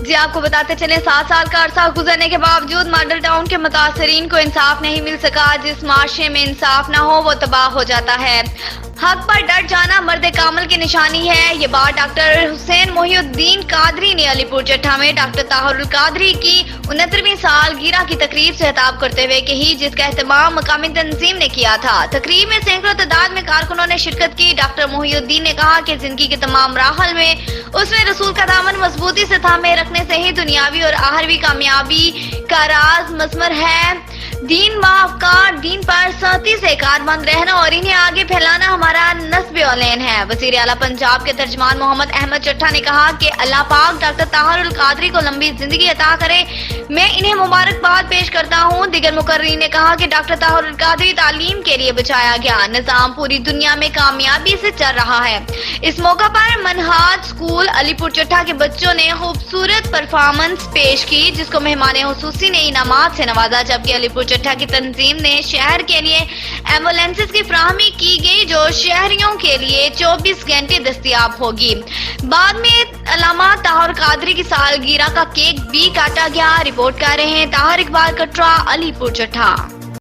جی آپ کو بتاتے چلیں 7 سال کا عرصہ گزرنے کے باوجود ماڈل ٹاؤن کے متاثرین کو انصاف نہیں مل سکا. جس معاشرے میں انصاف نہ ہو وہ تباہ ہو جاتا ہے. حق پر ڈٹ جانا مرد کامل کی نشانی ہے. یہ بات ڈاکٹر حسین محی الدین قادری نے علی پور چٹھا میں ڈاکٹر طاہر القادری کی 69ویں سالگرہ کی تقریب سے خطاب کرتے ہوئے کہی، جس کا اہتمام مقامی تنظیم نے کیا تھا. تقریب میں سینکڑوں تعداد میں کارکنوں نے شرکت کی. ڈاکٹر محی الدین نے کہا کہ زندگی کے تمام مراحل میں اس میں رسول کا دامن مضبوطی سے تھامے رکھنے سے ہی دنیاوی اور آخروی کامیابی کا راز مضمر ہے. دین و افکار، دین پر سختی سے کاربند رہنا اور انہیں آگے پھیلانا ہمارا نصب اولین ہے. وزیر اعلیٰ پنجاب کے ترجمان محمد احمد چٹھا نے کہا کہ اللہ پاک ڈاکٹر طاہر القادری کو لمبی زندگی عطا کرے. میں انہیں مبارکباد پیش کرتا ہوں. دیگر مقررین نے کہا کہ ڈاکٹر طاہر القادری تعلیم کے لیے بچایا گیا نظام پوری دنیا میں کامیابی سے چل رہا ہے. اس موقع پر منہاج اسکول علی پور چٹھا کے بچوں نے خوبصورت پرفارمنس پیش کی، جس کو مہمان خصوصی نے انعامات سے نوازا. جبکہ علی پور چٹھا کی تنظیم نے شہر کے لیے ایمبولینسز کی فراہمی کی گئی جو شہریوں کے لیے 24 گھنٹے دستیاب ہوگی. بعد میں علامہ طاہر قادری کی سالگرہ کا کیک بھی کاٹا گیا. رپورٹ کر رہے ہیں طاہر اقبال کٹرا، علی پور چٹھا.